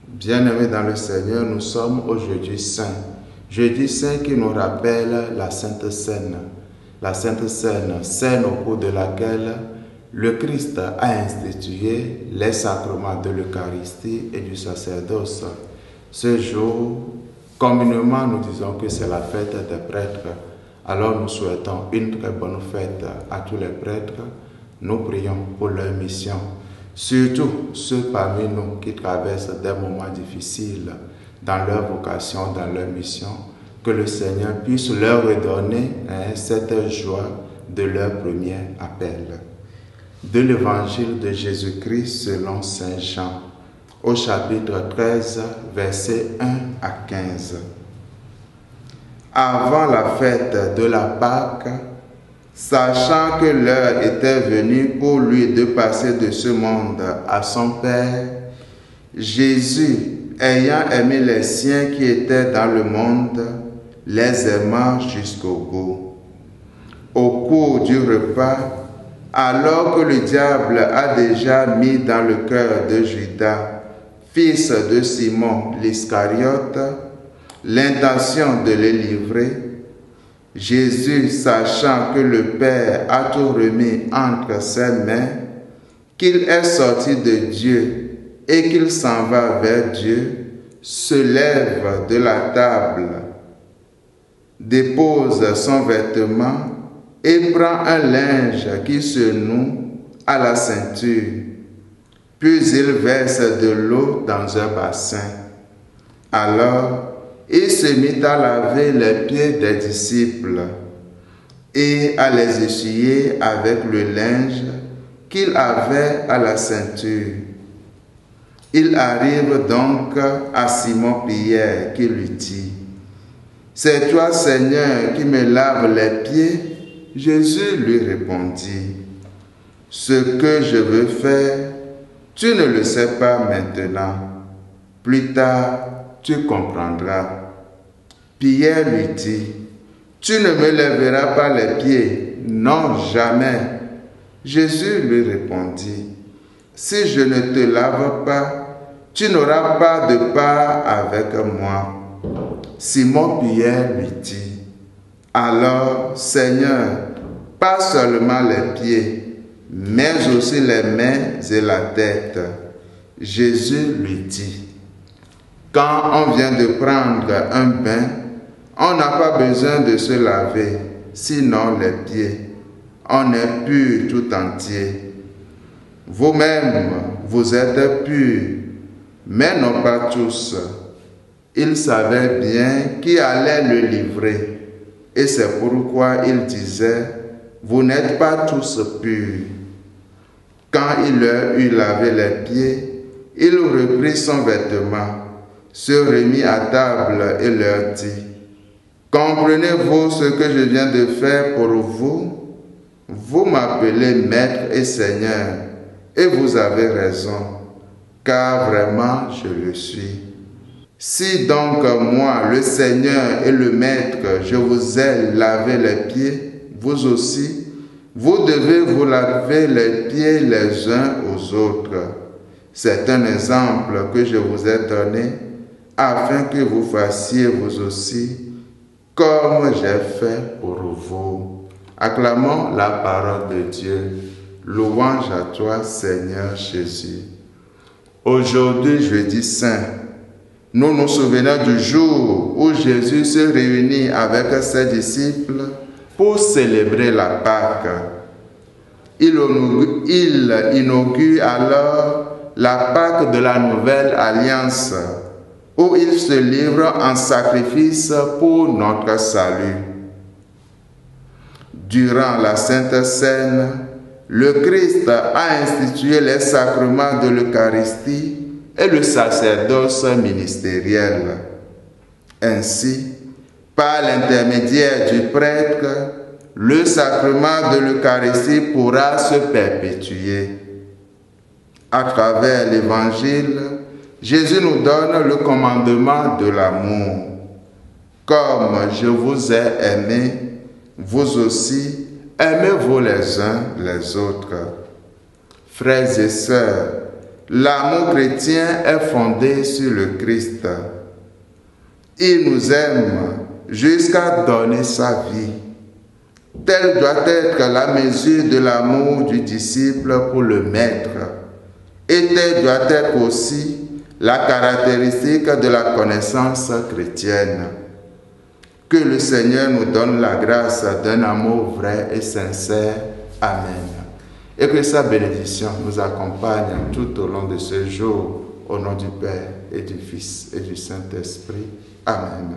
Bien-aimés dans le Seigneur, nous sommes au Jeudi Saint. Jeudi Saint qui nous rappelle la Sainte Seine. La Sainte Seine, scène au cours de laquelle le Christ a institué les sacrements de l'Eucharistie et du sacerdoce. Ce jour, communément, nous disons que c'est la fête des prêtres. Alors nous souhaitons une très bonne fête à tous les prêtres. Nous prions pour leur mission. Surtout ceux parmi nous qui traversent des moments difficiles dans leur vocation, dans leur mission, que le Seigneur puisse leur redonner cette joie de leur premier appel. De l'Évangile de Jésus-Christ selon Saint Jean, au chapitre 13, versets 1 à 15. Avant la fête de la Pâque, sachant que l'heure était venue pour lui de passer de ce monde à son Père, Jésus, ayant aimé les siens qui étaient dans le monde, les aima jusqu'au bout. Au cours du repas, alors que le diable a déjà mis dans le cœur de Judas, fils de Simon l'Iscariote, l'intention de le livrer, Jésus, sachant que le Père a tout remis entre ses mains, qu'il est sorti de Dieu et qu'il s'en va vers Dieu, se lève de la table, dépose son vêtement et prend un linge qui se noue à la ceinture. Puis il verse de l'eau dans un bassin. Alors, il se mit à laver les pieds des disciples et à les essuyer avec le linge qu'il avait à la ceinture. Il arrive donc à Simon-Pierre qui lui dit: « C'est toi, Seigneur, qui me laves les pieds ?» Jésus lui répondit: « Ce que je veux faire, tu ne le sais pas maintenant. Plus tard, tu comprendras. » Pierre lui dit: « Tu ne me lèveras pas les pieds, non, jamais. » Jésus lui répondit: « Si je ne te lave pas, tu n'auras pas de part avec moi. » Simon-Pierre lui dit: « Alors, Seigneur, pas seulement les pieds, mais aussi les mains et la tête. » Jésus lui dit: « Quand on vient de prendre un bain, on n'a pas besoin de se laver, sinon les pieds. On est pur tout entier. Vous-même, vous êtes purs, mais non pas tous. » Il savait bien qui allait le livrer, et c'est pourquoi il disait: « Vous n'êtes pas tous purs. » Quand il leur eut lavé les pieds, il reprit son vêtement, se remit à table et leur dit: « Comprenez-vous ce que je viens de faire pour vous? Vous m'appelez Maître et Seigneur, et vous avez raison, car vraiment je le suis. Si donc moi, le Seigneur et le Maître, je vous ai lavé les pieds, vous aussi, vous devez vous laver les pieds les uns aux autres. C'est un exemple que je vous ai donné, afin que vous fassiez vous aussi comme j'ai fait pour vous. » Acclamons la parole de Dieu. Louange à toi, Seigneur Jésus. Aujourd'hui, Jeudi Saint, nous nous souvenons du jour où Jésus se réunit avec ses disciples pour célébrer la Pâque. Il inaugure alors la Pâque de la Nouvelle Alliance, où il se livre en sacrifice pour notre salut. Durant la Sainte Seine, le Christ a institué les sacrements de l'Eucharistie et le sacerdoce ministériel. Ainsi, par l'intermédiaire du prêtre, le sacrement de l'Eucharistie pourra se perpétuer. À travers l'Évangile, Jésus nous donne le commandement de l'amour. Comme je vous ai aimé, vous aussi, aimez-vous les uns les autres. Frères et sœurs, L'amour chrétien est fondé sur le Christ. Il nous aime jusqu'à donner sa vie. Telle doit être la mesure de l'amour du disciple pour le Maître. Et telle doit être aussi la caractéristique de la connaissance chrétienne. Que le Seigneur nous donne la grâce d'un amour vrai et sincère. Amen. Et que sa bénédiction nous accompagne tout au long de ce jour, au nom du Père et du Fils et du Saint-Esprit. Amen.